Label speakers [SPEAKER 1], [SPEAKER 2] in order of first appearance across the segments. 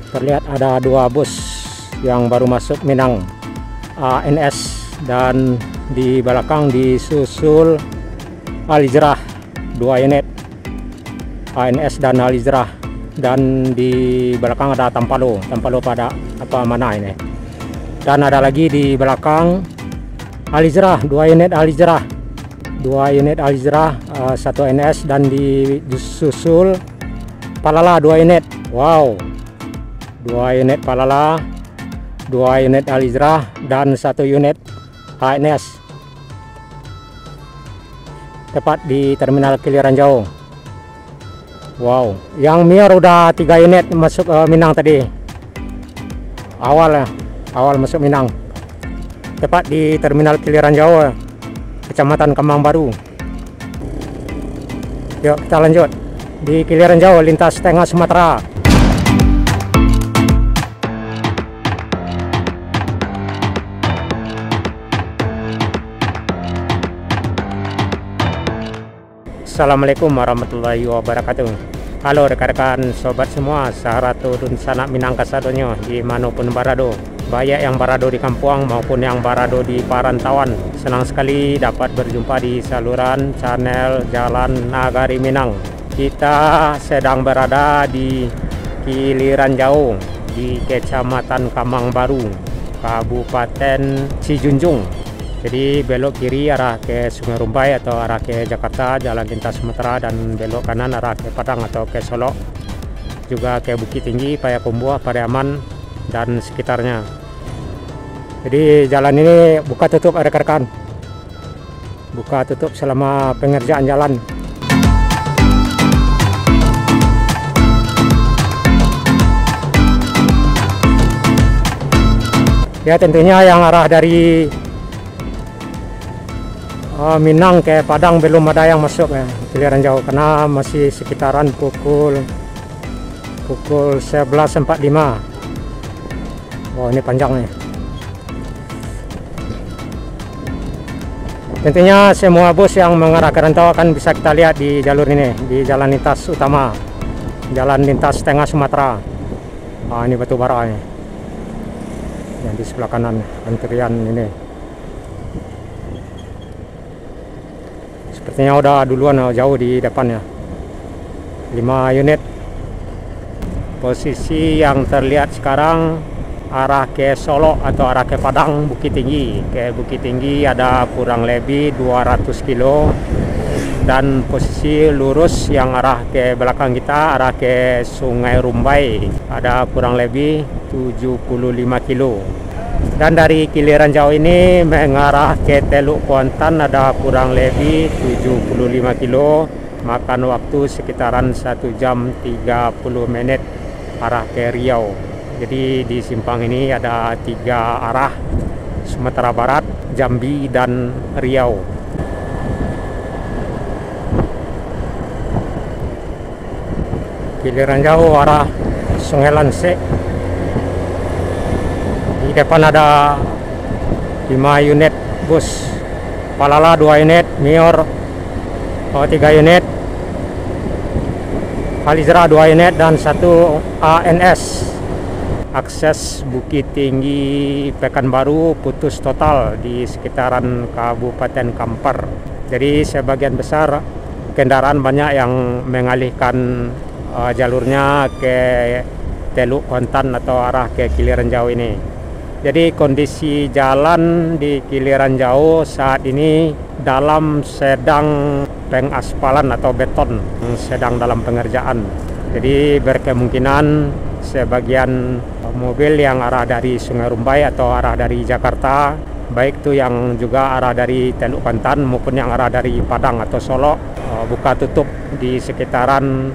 [SPEAKER 1] Terlihat ada dua bus yang baru masuk Minang, ANS, dan di belakang disusul Al-Hijrah 2 unit, ANS dan Al-Hijrah, dan di belakang ada Tampalo pada apa mana ini, dan ada lagi di belakang Al-Hijrah 2 unit Al-Hijrah, 2 unit Al-Hijrah, 1 NS, dan disusul Palala 2 unit. Wow, 2 unit Palala, 2 unit Al-Hijrah, dan 1 unit ANS, tepat di terminal Kiliran Jauh. Wow, yang Mior udah 3 unit masuk Minang tadi, awal masuk Minang, tepat di terminal Kiliran Jauh, Kecamatan Kemang Baru. Yuk kita lanjut di Kiliran Jauh, lintas tengah Sumatera. Assalamualaikum warahmatullahi wabarakatuh. Halo rekan-rekan sobat semua, saharatu dun sanak Minang kasadonyo dimanapun barado, baik yang barado di kampung maupun yang barado di parantauan. Senang sekali dapat berjumpa di saluran channel Jalan Nagari Minang. Kita sedang berada di Kiliran Jauh, di Kecamatan Kemang Baru, Kabupaten Sijunjung. Jadi belok kiri arah ke Sungai Rumbai atau arah ke Jakarta, jalan lintas Sumatera, dan belok kanan arah ke Padang atau ke Solo, juga ke Bukit Tinggi, Payakumbuh, Pariaman, dan sekitarnya. Jadi jalan ini buka tutup rekan-rekan, buka tutup selama pengerjaan jalan. Ya tentunya yang arah dari Minang ke Padang belum ada yang masuk ya, Kiliran Jauh, karena masih sekitaran pukul 11.45. Wow, ini panjang nih. Tentunya semua bus yang mengarah ke rantau akan bisa kita lihat di jalur ini, di jalan lintas utama, jalan lintas tengah Sumatera. Ini batu bara nih, yang di sebelah kanan antrian ini. Sepertinya udah duluan jauh di depannya, 5 unit. Posisi yang terlihat sekarang arah ke Solo atau arah ke Padang, Bukit Tinggi. Ke Bukit Tinggi ada kurang lebih 200 kilo, dan posisi lurus yang arah ke belakang kita, arah ke Sungai Rumbai, ada kurang lebih 75 kilo. Dan dari Kiliran Jauh ini mengarah ke Teluk Kuantan ada kurang lebih 75 kilo, makan waktu sekitaran 1 jam 30 menit arah ke Riau. Jadi di simpang ini ada 3 arah, Sumatera Barat, Jambi, dan Riau. Kiliran Jauh arah Sungai Lanse. Di depan ada 5 unit bus, Palala 2 unit, Mior 3 unit, Al-Hijrah 2 unit, dan 1 ANS. Akses Bukit Tinggi Pekanbaru putus total di sekitaran Kabupaten Kampar. Jadi sebagian besar kendaraan banyak yang mengalihkan jalurnya ke Teluk Kuantan atau arah ke Kiliran Jauh ini. Jadi kondisi jalan di Kiliran Jauh saat ini sedang pengaspalan atau beton, sedang dalam pengerjaan. Jadi berkemungkinan sebagian mobil yang arah dari Sungai Rumbai atau arah dari Jakarta, baik itu yang juga arah dari Teluk Kuantan maupun yang arah dari Padang atau Solo, buka tutup di sekitaran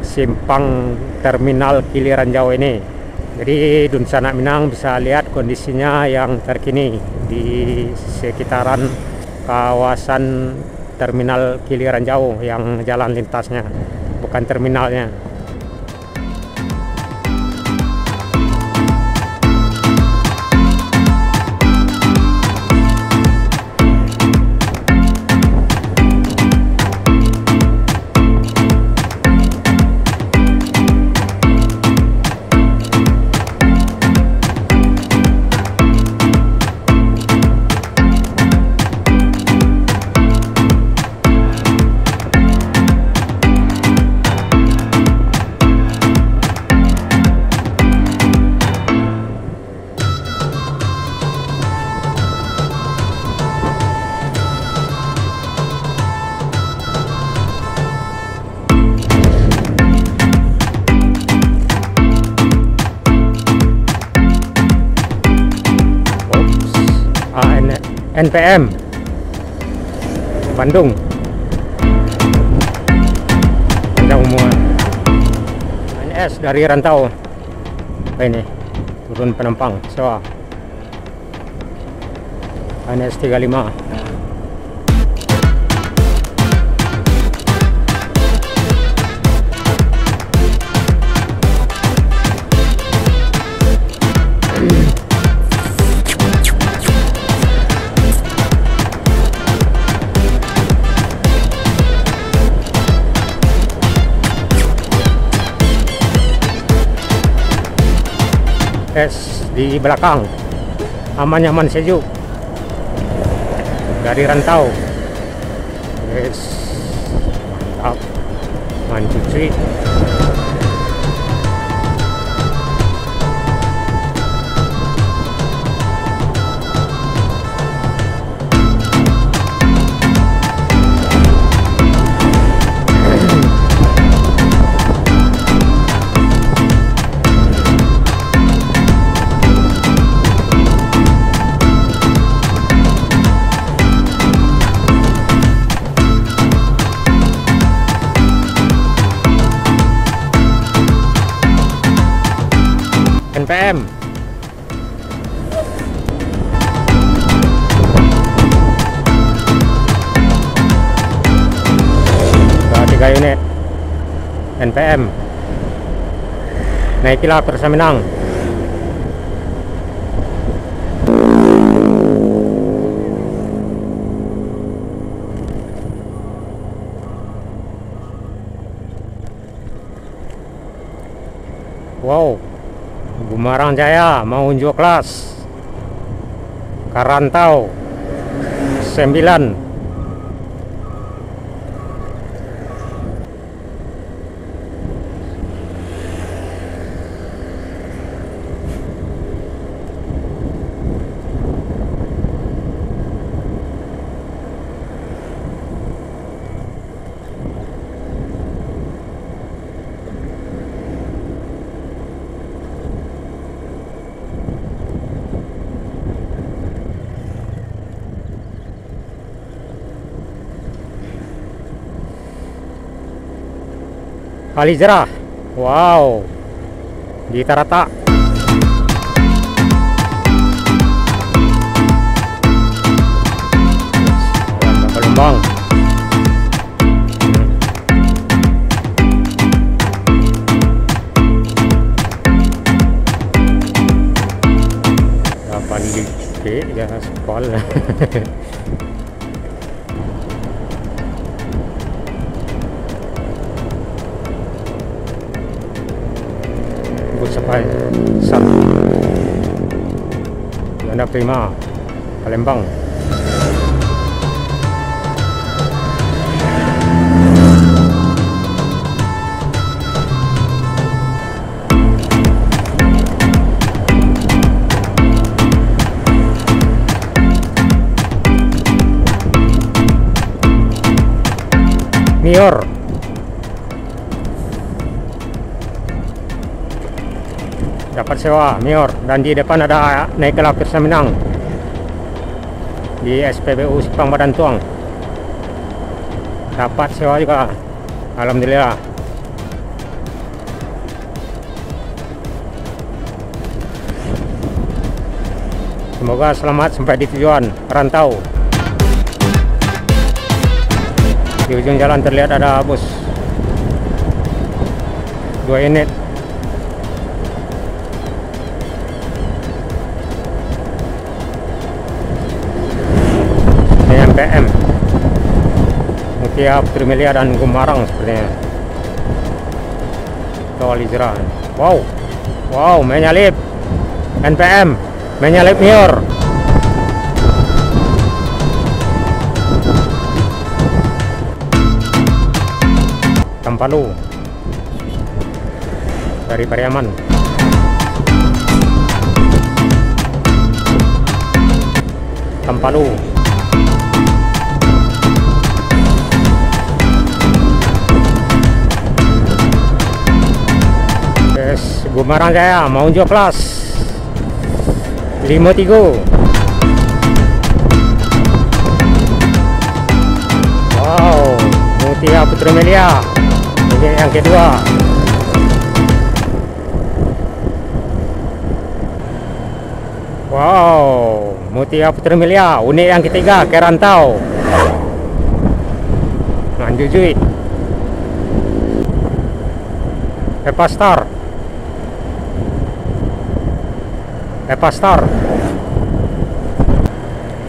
[SPEAKER 1] simpang terminal Kiliran Jauh ini. Jadi dun sanak Minang bisa lihat kondisinya yang terkini di sekitaran kawasan terminal Kiliran Jauh, yang jalan lintasnya, bukan terminalnya. NPM Bandung. Panjang umur NS dari rantau. Ini turun penumpang sewa NS 35. Es di belakang, aman-aman sejuk dari rantau. Es mantap, mancuci. NPM ada 3 unit NPM naikilah Persaminang. Wow, Gumarang Jaya mau unjuk kelas Karantau 9. Kalijerah, wow, di Tarata. Palembang. Dapat dikit ya aspal. Sampai satu Juanda Prima Palembang. Mior dapat sewa Mior, dan di depan ada naiklah Persaminang di SPBU Sipang Badan Tuang, dapat sewa juga, alhamdulillah. Semoga selamat sampai di tujuan rantau. Di ujung jalan terlihat ada bus 2 unit. NPM Mutia Putri Melia dan Gumarang sepertinya. Kalijerah. Wow, wow, menyalip NPM, menyalip Mior. Tampalu dari Pariaman. Tampalu. Gumarang Jaya mau unjuk kelas 53. Mutia Putri Melia. Ini yang kedua. Wow, Mutia Putri Melia. Unit yang ketiga, Kerantau. Manjujui. Epastar.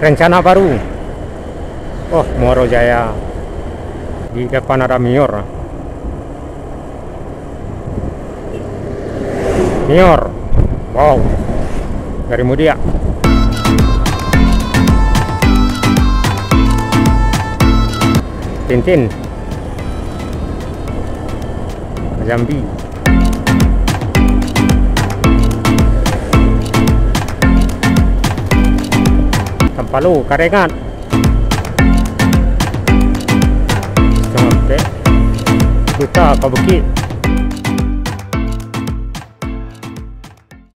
[SPEAKER 1] Rencana baru. Oh, Muaro Jaya. Di depan ada Mior. Wow, dari Mudia. Tintin. Jambi. Tampalu, Karengan. Sampai Duta Kabuki.